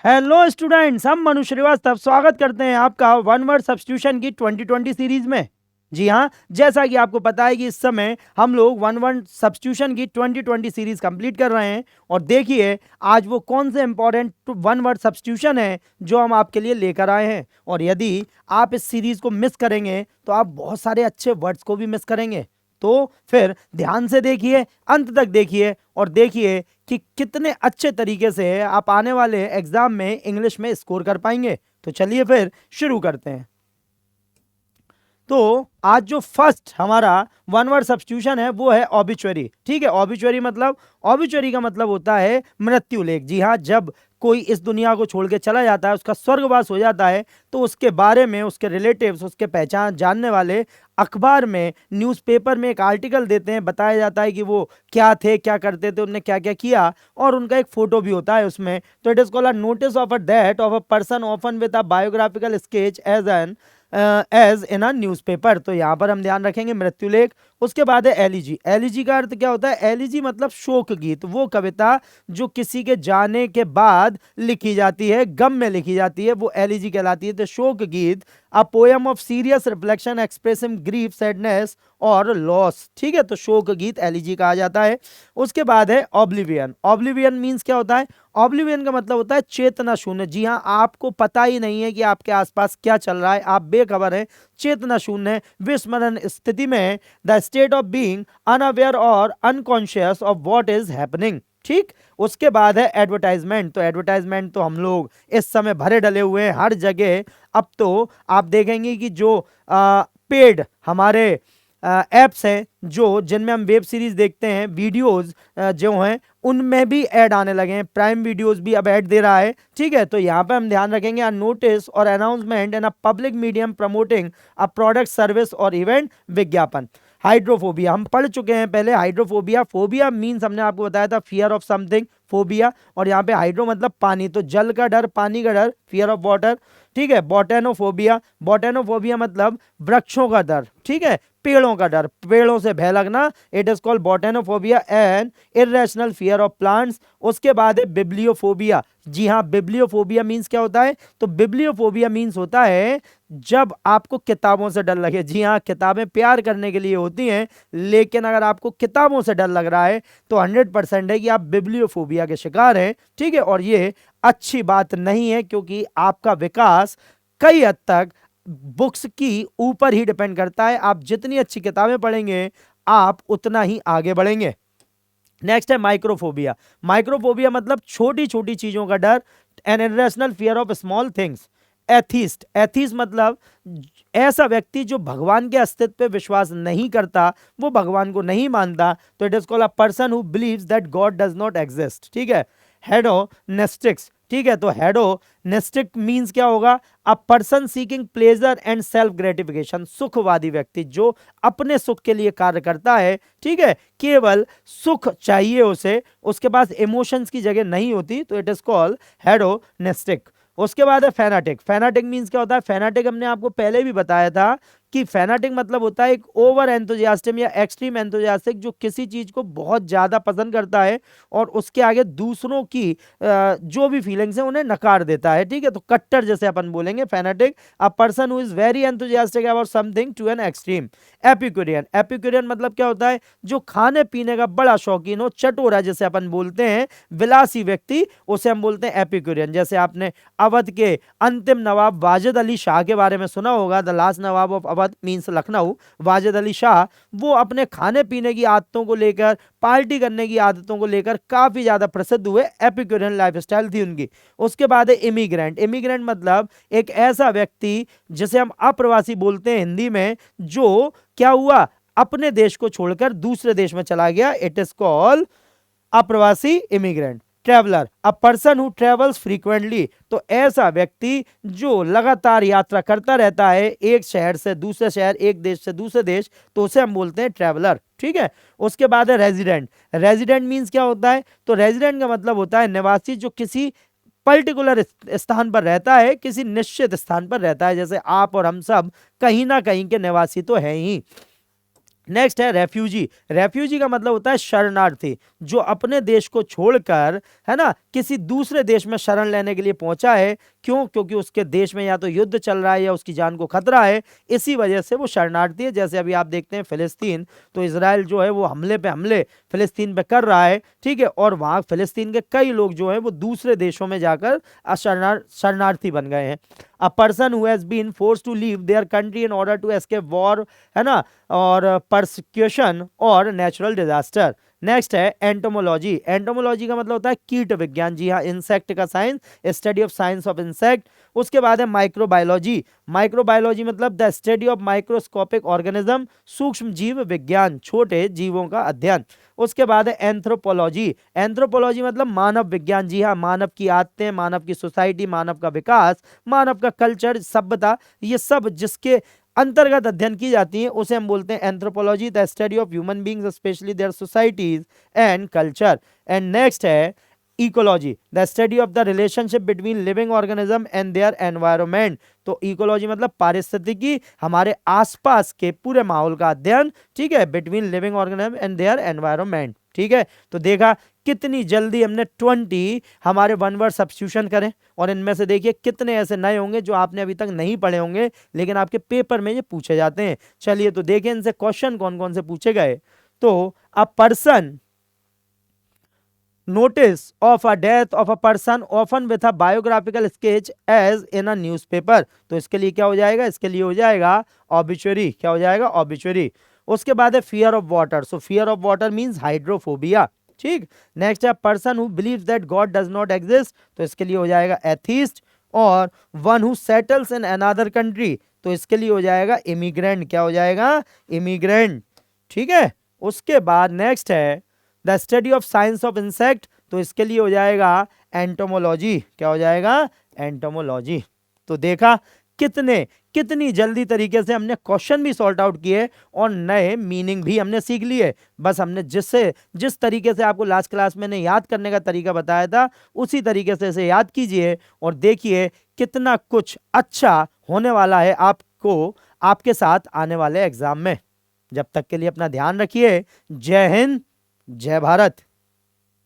Hello students, हम मनु श्रीवास्तव स्वागत करते हैं आपका वन वर्ड सब्स्टिट्यूशन की 2020 सीरीज में। जी हाँ, जैसा कि आपको पता है कि इस समय हम लोग वन वर्ड सब्स्टिट्यूशन की 2020 सीरीज कंप्लीट कर रहे हैं। और देखिए आज वो कौन से इंपॉर्टेंट वन वर्ड सब्स्टिट्यूशन है जो हम आपके लिए लेकर आए हैं। और यदि आप इस सीरीज को मिस करेंगे तो आप बहुत सारे अच्छे वर्ड्स को भी मिस करेंगे। तो फिर ध्यान से देखिए, अंत तक देखिए और देखिए कि कितने अच्छे तरीके से आप आने वाले एग्जाम में इंग्लिश में स्कोर कर पाएंगे। तो चलिए फिर शुरू करते हैं। तो आज जो फर्स्ट हमारा वन वर्ड सब्स्टिट्यूशन है वो है ऑबिचुअरी। ठीक है, ऑबिचुअरी मतलब, ऑबिचुअरी का मतलब होता है मृत्यु लेख। जी हाँ, जब कोई इस दुनिया को छोड़ के चला जाता है, उसका स्वर्गवास हो जाता है, तो उसके बारे में उसके रिलेटिव्स, उसके पहचान जानने वाले अखबार में, न्यूज़पेपर में एक आर्टिकल देते हैं। बताया जाता है कि वो क्या थे, क्या करते थे, उन्होंने क्या क्या किया, और उनका एक फोटो भी होता है उसमें। तो it is called a notice of a death of a person often with a biographical sketch as in a newspaper. तो यहाँ पर हम ध्यान रखेंगे मृत्युलेख। उसके बाद है एलिजी। एलिजी का अर्थ क्या होता है? एलिजी मतलब शोक गीत, वो कविता जो किसी के जाने के बाद लिखी जाती है, गम में लिखी जाती है, वो एलिजी कहलाती है। तो शोक गीत, a poem of serious reflection expressing grief, sadness और लॉस। ठीक है, तो शोक गीत एलिजी कहा जाता है। उसके बाद है ऑब्लिवियन। ऑब्लिवियन मीन्स क्या होता है? ऑब्लिवियन का मतलब होता है चेतना शून्य। जी हाँ, आपको पता ही नहीं है कि आपके आसपास क्या चल रहा है, आप बेखबर हैं, चेतना शून्य है, विस्मरण स्थिति में, the state of being unaware और unconscious of what is happening. ठीक। उसके बाद है एडवर्टाइजमेंट। तो एडवर्टाइजमेंट तो हम लोग इस समय भरे डले हुए हैं हर जगह। अब तो आप देखेंगे कि जो पेड हमारे एप्स हैं, जो जिनमें हम वेब सीरीज देखते हैं, वीडियोस जो हैं, उनमें भी ऐड आने लगे हैं। प्राइम वीडियोस भी अब ऐड दे रहा है। ठीक है, तो यहाँ पे हम ध्यान रखेंगे, अ नोटिस और announcement in a public medium promoting a product, service और इवेंट, विज्ञापन। हाइड्रोफोबिया हम पढ़ चुके हैं पहले। हाइड्रोफोबिया, फोबिया मीन्स हमने आपको बताया था फियर ऑफ समथिंग, फोबिया। और यहाँ पे हाइड्रो मतलब पानी, तो जल का डर, पानी का डर, फियर ऑफ वाटर। ठीक है, बॉटेनोफोबिया। बॉटेनोफोबिया मतलब वृक्षों का डर। ठीक है, पेड़ों का डर, पेड़ों से भय लगना। It is called botanophobia and irrational fear of plants. उसके बाद है बिब्लियोफोबिया। जी हाँ, बिब्लियोफोबिया मीन्स क्या होता है? तो बिब्लियोफोबिया मीन्स होता है जब आपको किताबों से डर लगे। जी हाँ, किताबें प्यार करने के लिए होती हैं, लेकिन अगर आपको किताबों से डर लग रहा है तो 100% है कि आप बिब्लियोफोबिया के शिकार हैं। ठीक है, और ये अच्छी बात नहीं है, क्योंकि आपका विकास कई हद तक बुक्स की ऊपर ही डिपेंड करता है। आप जितनी अच्छी किताबें पढ़ेंगे, आप उतना ही आगे बढ़ेंगे। नेक्स्ट है माइक्रोफोबिया। माइक्रोफोबिया मतलब छोटी छोटी चीजों का डर, an irrational fear of small things. Atheist. Atheist मतलब ऐसा व्यक्ति जो भगवान के अस्तित्व पे विश्वास नहीं करता, वो भगवान को नहीं मानता। तो it is called a person who believes that God does not exist. ठीक है, हेडोनेस्टिक्स। ठीक है, तो हेडोनेस्टिक मींस क्या होगा? A person seeking pleasure and self gratification. सुखवादी व्यक्ति जो अपने सुख के लिए कार्य करता है। ठीक है, केवल सुख चाहिए उसे, उसके पास इमोशंस की जगह नहीं होती। तो इट इज कॉल्ड हेडोनेस्टिक। उसके बाद है फैनाटिक। फैनाटिक मींस क्या होता है? फैनाटिक हमने आपको पहले भी बताया था कि फैनाटिक मतलब होता है एक ओवर एंथुजियास्टिक या एक्सट्रीम एंथुजियास्टिक, जो किसी चीज को बहुत ज्यादा पसंद करता है और उसके आगे दूसरों की जो भी फीलिंग्स है उन्हें नकार देता है। ठीक है, तो कट्टर जैसे अपन बोलेंगे fanatic, a person who is very enthusiastic about something to an extreme. Epicurean. Epicurean मतलब क्या होता है? जो खाने पीने का बड़ा शौकीन हो, चटोरा जैसे अपन बोलते हैं, विलासी व्यक्ति, उसे हम बोलते हैं एपिक्यूरियन। जैसे आपने अवध के अंतिम नवाब वाजिद अली शाह के बारे में सुना होगा, the last Nawab of Awadh means Lucknow, Wajid Ali Shah. वो अपने खाने पीने की आदतों को लेकर, पार्टी करने की आदतों को लेकर काफी ज्यादा प्रसिद्ध हुए। एपिक्यूरियन लाइफस्टाइल थी उनकी। उसके बाद है इमिग्रेंट। इमिग्रेंट मतलब एक ऐसा व्यक्ति जिसे हम अप्रवासी बोलते हैं हिंदी में, जो क्या हुआ, अपने देश को छोड़कर दूसरे देश में चला गया। इट इज कॉल्ड अप्रवासी, immigrant. Traveller, a person who travels frequently. तो ऐसा व्यक्ति जो लगातार यात्रा करता रहता है, एक शहर से दूसरे शहर, एक देश से दूसरे देश, तो उसे हम बोलते हैं ट्रेवलर। ठीक है, उसके बाद है रेजिडेंट। रेजिडेंट मींस क्या होता है? तो रेजिडेंट का मतलब होता है निवासी, जो किसी पर्टिकुलर स्थान पर रहता है, किसी निश्चित स्थान पर रहता है। जैसे आप और हम सब कहीं ना कहीं के निवासी तो हैं ही। नेक्स्ट है रेफ्यूजी। रेफ्यूजी का मतलब होता है शरणार्थी, जो अपने देश को छोड़कर, है ना, किसी दूसरे देश में शरण लेने के लिए पहुंचा है। क्यों? क्योंकि उसके देश में या तो युद्ध चल रहा है या उसकी जान को खतरा है, इसी वजह से वो शरणार्थी है। जैसे अभी आप देखते हैं फिलिस्तीन, तो इसराइल जो है वो हमले पे हमले फिलिस्तीन पे कर रहा है, ठीक है, और वहां फिलिस्तीन के कई लोग जो है वो दूसरे देशों में जाकर शरणार्थी बन गए हैं। A person who has been forced to leave their country in order to escape war, है ना, और परसिक्यूशन और नेचुरल डिजास्टर। नेक्स्ट है एंटोमोलॉजी। एंटोमोलॉजी का मतलब होता है कीट विज्ञान, जी हाँ, इंसेक्ट का science, study of science of insect. उसके बाद है माइक्रोबायोलॉजी। माइक्रोबायोलॉजी मतलब the study of microscopic organism, सूक्ष्म जीव विज्ञान, छोटे जीवों का अध्ययन। उसके बाद है एंथ्रोपोलॉजी। एंथ्रोपोलॉजी मतलब मानव विज्ञान, जी हाँ, मानव की आदतें, मानव की सोसाइटी, मानव का विकास, मानव का कल्चर, सभ्यता, ये सब जिसके अंतर्गत अध्ययन की जाती है उसे हम बोलते हैं anthropology, the study of human beings specially their societies and culture. And next है ecology, the study of the relationship between living organism and their environment. तो इकोलॉजी मतलब पारिस्थितिकी, हमारे आसपास के पूरे माहौल का अध्ययन, ठीक है, between living organism and their environment, ठीक है। तो देखा कितनी जल्दी हमने 20 हमारे वन वर्ड सब्स्टिट्यूशन करें, और इनमें से देखिए कितने ऐसे नए होंगे जो आपने अभी तक नहीं पढ़े होंगे, लेकिन आपके पेपर में ये पूछे जाते हैं। चलिए तो देखें इनसे क्वेश्चन कौन कौन से पूछे गए। तो a person notice of a death of a person often with a biographical sketch as in a newspaper। तो इसके लिए क्या हो जाएगा? इसके लिए हो जाएगा obituary। क्या हो जाएगा? obituary। उसके बाद है fear of water। so fear of water means hydrophobia, ठीक। नेक्स्ट है person who believes that God does not exist. तो इसके लिए हो जाएगा एथीस्ट। और one who settles in another country, तो इसके लिए हो जाएगा इमिग्रेंट। क्या हो जाएगा? इमिग्रेंट, ठीक है। उसके बाद नेक्स्ट है the study of science of insect. तो इसके लिए हो जाएगा एंटोमोलॉजी। क्या हो जाएगा? एंटोमोलॉजी। तो देखा कितनी जल्दी तरीके से हमने क्वेश्चन भी सॉल्ट आउट किए और नए मीनिंग भी हमने सीख लिए। बस हमने जिस तरीके से आपको लास्ट क्लास में याद करने का तरीका बताया था, उसी तरीके से इसे याद कीजिए और देखिए कितना कुछ अच्छा होने वाला है आपको आपके साथ आने वाले एग्जाम में। जब तक के लिए अपना ध्यान रखिए। जय हिंद, जय भारत।